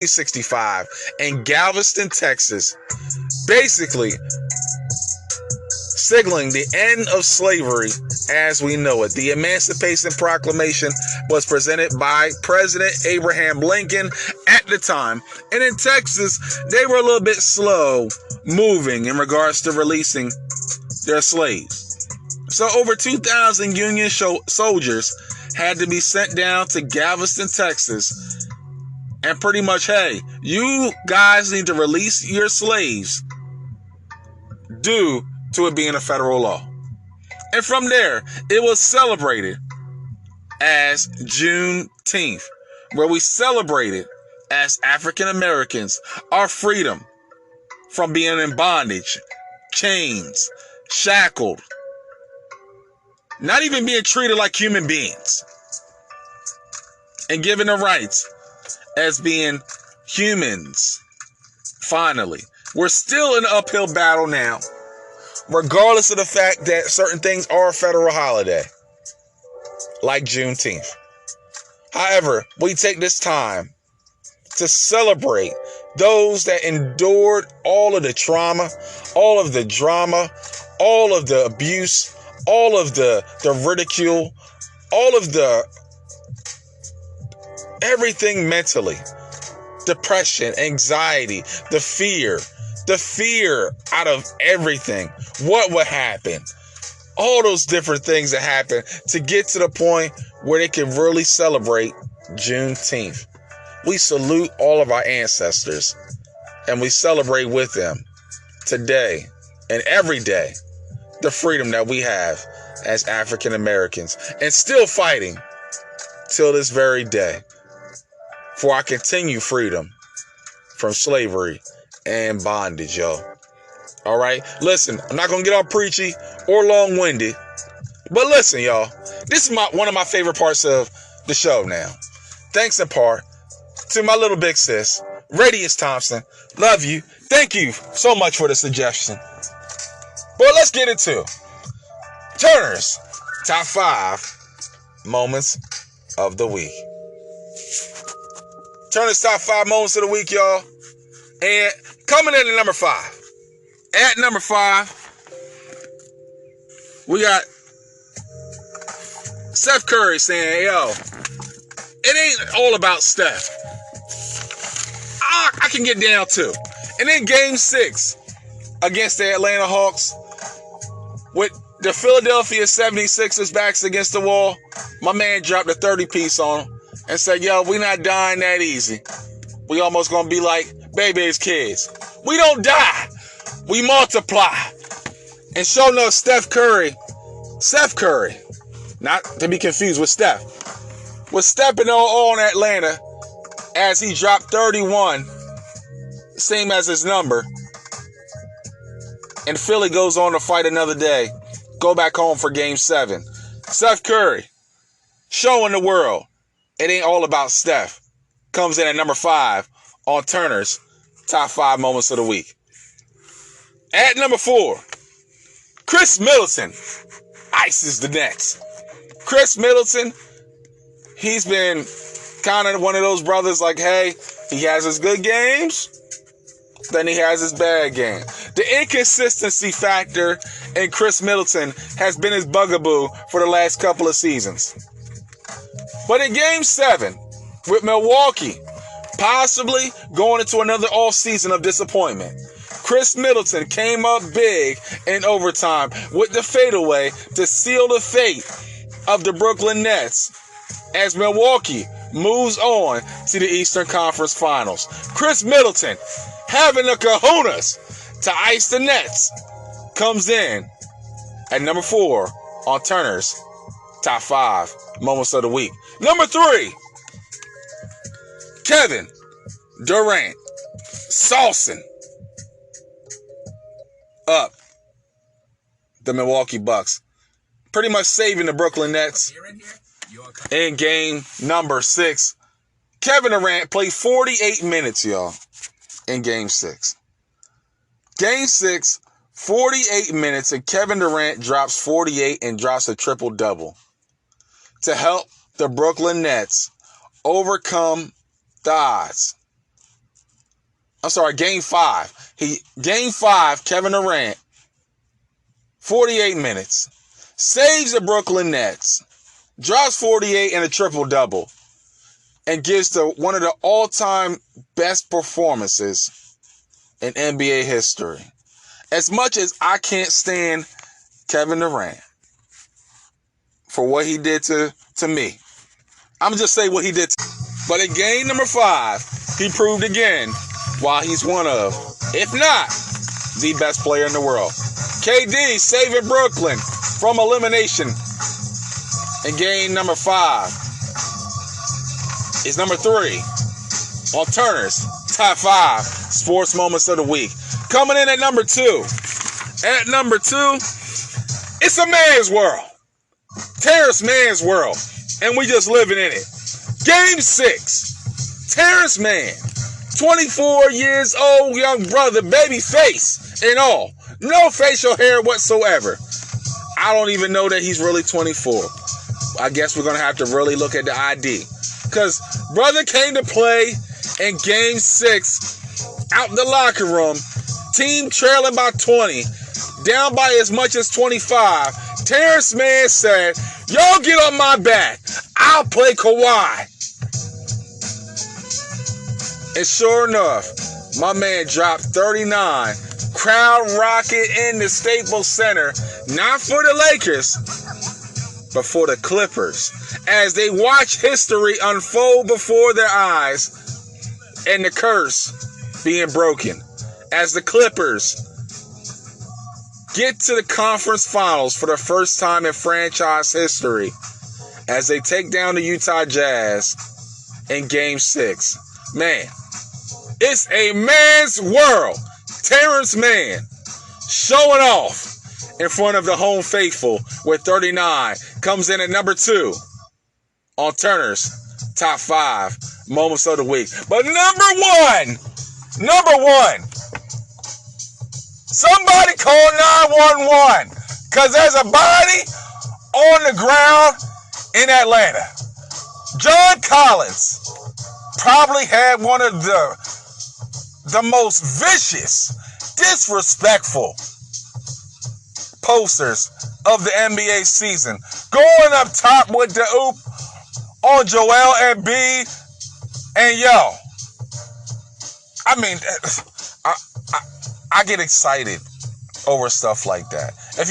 1965 in Galveston, Texas, basically signaling the end of slavery as we know it. The Emancipation Proclamation was presented by President Abraham Lincoln at the time. And in Texas, they were a little bit slow moving in regards to releasing their slaves. So over 2,000 Union soldiers had to be sent down to Galveston, Texas. And pretty much, hey, you guys need to release your slaves due to it being a federal law. And from there, it was celebrated as Juneteenth, where we celebrated as African Americans our freedom from being in bondage, chains, shackled, not even being treated like human beings, and given the rights as being humans. Finally, we're still in an uphill battle now, regardless of the fact that certain things are a federal holiday, like Juneteenth. However, we take this time to celebrate those that endured all of the trauma, all of the drama, all of the abuse, all of the ridicule, all of the everything mentally, depression, anxiety, the fear out of everything. What would happen? All those different things that happen to get to the point where they can really celebrate Juneteenth. We salute all of our ancestors and we celebrate with them today and every day the freedom that we have as African Americans, and still fighting till this very day for our continued freedom from slavery and bondage, yo. All right, listen, I'm not gonna get all preachy or long-winded, but listen, y'all, this is one of my favorite parts of the show now. Thanks in part to my little big sis, Radius Thompson. Love you. Thank you so much for the suggestion. But let's get into Turner's top 5 moments of the week. Turner's top 5 moments of the week, y'all. And coming in at number 5. At number 5, we got Steph Curry saying, yo, it ain't all about Steph. I can get down too. And then game 6 against the Atlanta Hawks, with the Philadelphia 76ers backs against the wall, my man dropped a 30-piece on him and said, yo, we not dying that easy. We almost gonna be like baby's kids. We don't die. We multiply. And sure enough, Steph Curry, not to be confused with Steph, was stepping on Atlanta as he dropped 31, same as his number. And Philly goes on to fight another day, go back home for game 7. Steph Curry, showing the world it ain't all about Steph, comes in at number 5 on Turner's top 5 moments of the week. At number 4, Chris Middleton ices the Nets. Chris Middleton, he's been kind of one of those brothers like, hey, he has his good games, then he has his bad game. The inconsistency factor in Chris Middleton has been his bugaboo for the last couple of seasons. But in game 7, with Milwaukee possibly going into another offseason of disappointment, Chris Middleton came up big in overtime with the fadeaway to seal the fate of the Brooklyn Nets as Milwaukee moves on to the Eastern Conference Finals. Chris Middleton, having the kahunas to ice the Nets, comes in at number 4 on Turner's top 5 moments of the week. Number 3, Kevin Durant, saucing up the Milwaukee Bucks, pretty much saving the Brooklyn Nets in game number 6. Kevin Durant played 48 minutes, y'all, in game 6. Game 6, 48 minutes, and Kevin Durant drops 48 and drops a triple-double to help the Brooklyn Nets overcome the odds Game 5. Game 5, Kevin Durant, 48 minutes, saves the Brooklyn Nets, drops 48 and a triple-double, and gives one of the all-time best performances in NBA history. As much as I can't stand Kevin Durant for what he did to me, I'm just saying what he did. But in game number 5, he proved again why he's one of, if not, the best player in the world. KD saving Brooklyn from elimination in game number 5. Is number 3 on Turner's top 5 sports moments of the week. Coming in at number 2. At number 2, it's a man's world. Terrence Mann's world. And we just living in it. Game 6. Terrence Mann, 24 years old, young brother, baby face and all. No facial hair whatsoever. I don't even know that he's really 24. I guess we're going to have to really look at the ID. Because brother came to play in Game 6 out in the locker room. Team trailing by 20. Down by as much as 25. Terrence Mann said, y'all get on my back. I'll play Kawhi. And sure enough, my man dropped 39. Crowd rocket in the Staples Center. Not for the Lakers, but for the Clippers. As they watch history unfold before their eyes and the curse being broken. As the Clippers get to the conference finals for the first time in franchise history. As they take down the Utah Jazz in Game 6. Man, it's a man's world. Terrence Mann showing off in front of the home faithful with 39. Comes in at number 2 on Turner's top 5 moments of the week. But number one, somebody call 911 because there's a body on the ground in Atlanta. John Collins probably had one of the most vicious, disrespectful posters of the NBA season. Going up top with the oop on Joel Embiid. And yo, I mean, I get excited over stuff like that. If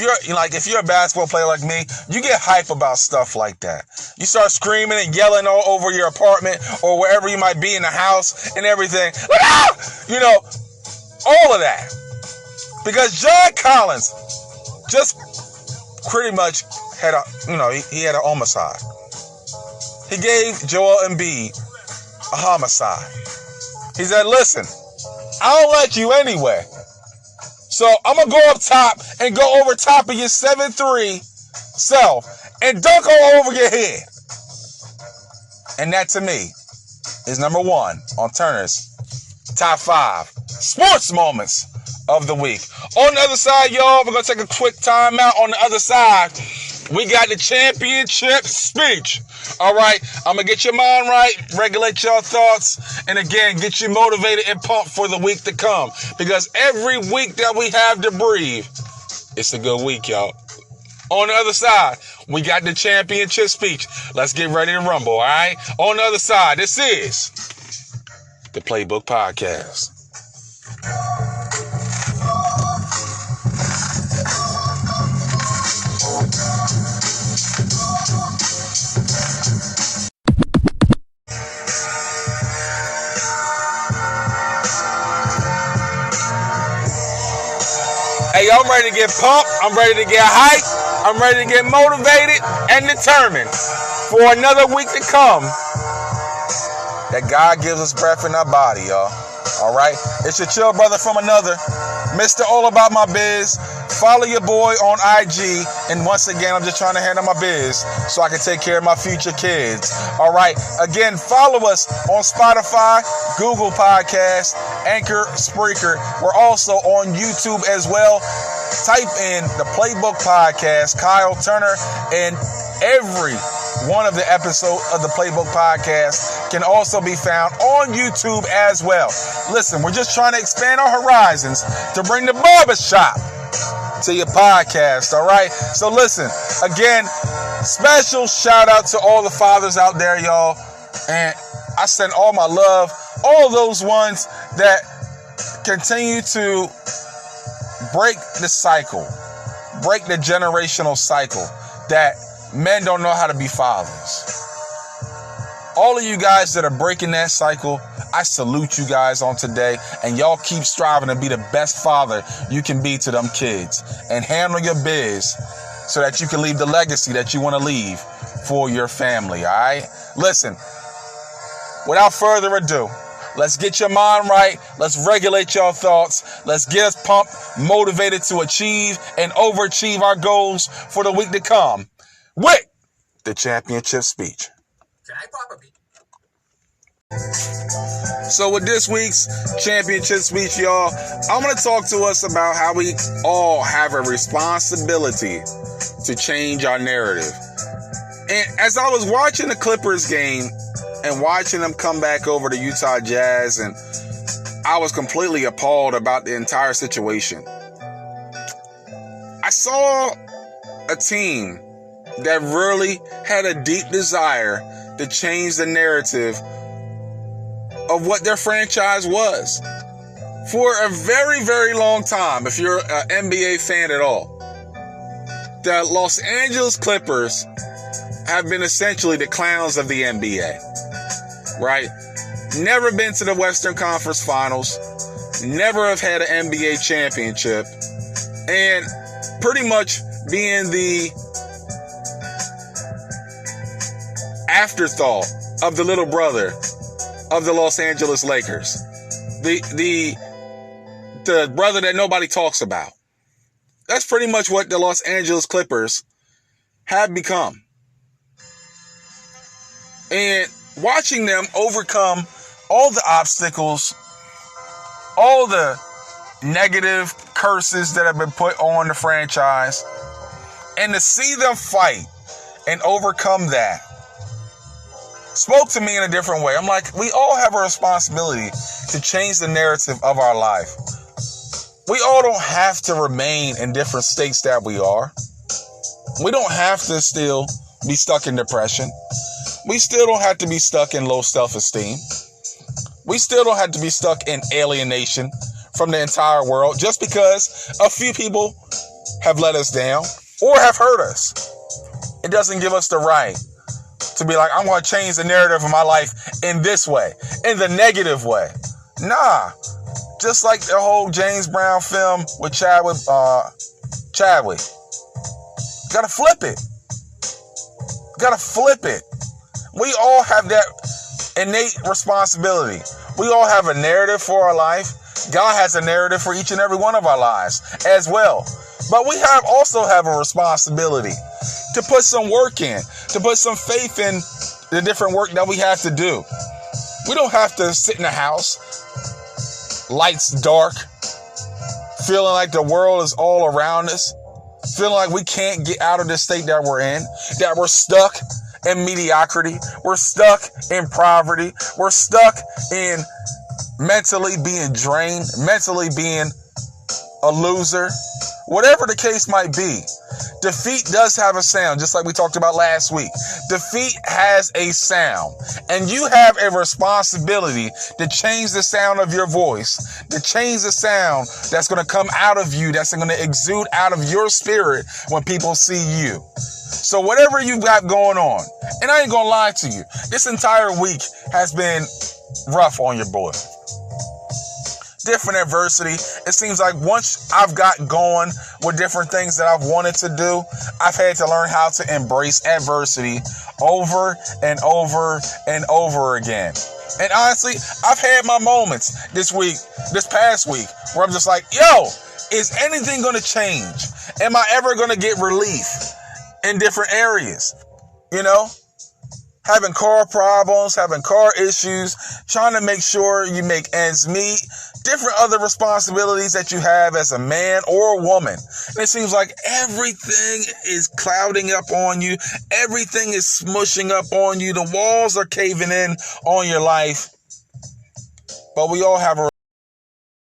you're a basketball player like me, you get hype about stuff like that. You start screaming and yelling all over your apartment or wherever you might be in the house and everything. You know, all of that. Because John Collins just pretty much had he had a homicide. He gave Joel Embiid a homicide. He said, listen, I don't like you anyway. So I'm going to go up top and go over top of your 7'3" self and dunk all over your head. And that to me is number 1 on Turner's top 5 sports moments of the week. On the other side, y'all, we're going to take a quick time out. On the other side, we got the championship speech. All right, I'm going to get your mind right, regulate your thoughts, and again, get you motivated and pumped for the week to come. Because every week that we have to breathe, it's a good week, y'all. On the other side, we got the championship speech. Let's get ready to rumble, all right? On the other side, this is the Playbook Podcast. Hey, I'm ready to get pumped. I'm ready to get hyped. I'm ready to get motivated and determined for another week to come that God gives us breath in our body, y'all. All right? It's your chill brother from another, Mr. All About My Biz. Follow your boy on IG. And once again, I'm just trying to handle my biz so I can take care of my future kids. All right? Again, follow us on Spotify, Google Podcast, Anchor, Spreaker. We're also on YouTube as well. Type in the Playbook Podcast, Kyle Turner, and every one of the episodes of the Playbook Podcast can also be found on YouTube as well. Listen, we're just trying to expand our horizons to bring the barbershop to your podcast, all right? So listen, again, special shout out to all the fathers out there, y'all. And I send all my love, all those ones that continue to break the cycle, break the generational cycle that men don't know how to be fathers. All of you guys that are breaking that cycle, I salute you guys on today, and y'all keep striving to be the best father you can be to them kids and handle your biz so that you can leave the legacy that you want to leave for your family, all right? Listen, without further ado, let's get your mind right. Let's regulate your thoughts. Let's get us pumped, motivated to achieve and overachieve our goals for the week to come with the championship speech. So with this week's championship speech, y'all, I'm going to talk to us about how we all have a responsibility to change our narrative. And as I was watching the Clippers game and watching them come back over the Utah Jazz, and I was completely appalled about the entire situation. I saw a team that really had a deep desire to change the narrative of what their franchise was. For a very, very long time, if you're an NBA fan at all, the Los Angeles Clippers have been essentially the clowns of the NBA, right? Never been to the Western Conference Finals, never have had an NBA championship, and pretty much being the afterthought of the little brother of the Los Angeles Lakers. The brother that nobody talks about. That's pretty much what the Los Angeles Clippers have become. And watching them overcome all the obstacles, all the negative curses that have been put on the franchise, and to see them fight and overcome that spoke to me in a different way. I'm like, we all have a responsibility to change the narrative of our life. We all don't have to remain in different states that we are. We don't have to still be stuck in depression. We still don't have to be stuck in low self-esteem. We still don't have to be stuck in alienation from the entire world just because a few people have let us down or have hurt us. It doesn't give us the right to be like, I'm going to change the narrative of my life in this way, in the negative way. Nah. Just like the whole James Brown film with Chadwick. Gotta flip it. Gotta flip it. We all have that innate responsibility. We all have a narrative for our life. God has a narrative for each and every one of our lives as well. But we also have a responsibility to put some work in, to put some faith in the different work that we have to do. We don't have to sit in the house, lights dark, feeling like the world is all around us, feeling like we can't get out of the state that we're in, that we're stuck in mediocrity, we're stuck in poverty, we're stuck in mentally being drained, mentally being a loser. Whatever the case might be, defeat does have a sound, just like we talked about last week. Defeat has a sound, and you have a responsibility to change the sound of your voice, to change the sound that's going to come out of you, that's going to exude out of your spirit when people see you. So whatever you've got going on, and I ain't going to lie to you, this entire week has been rough on your boy. Different adversity. It seems like once I've got going with different things that I've wanted to do, I've had to learn how to embrace adversity over and over and over again. And honestly, I've had my moments this past week, where I'm just like, yo, is anything going to change? Am I ever going to get relief in different areas? You know? having car problems, having car issues, trying to make sure you make ends meet, different other responsibilities that you have as a man or a woman. And it seems like everything is clouding up on you. Everything is smushing up on you. The walls are caving in on your life. But we all have a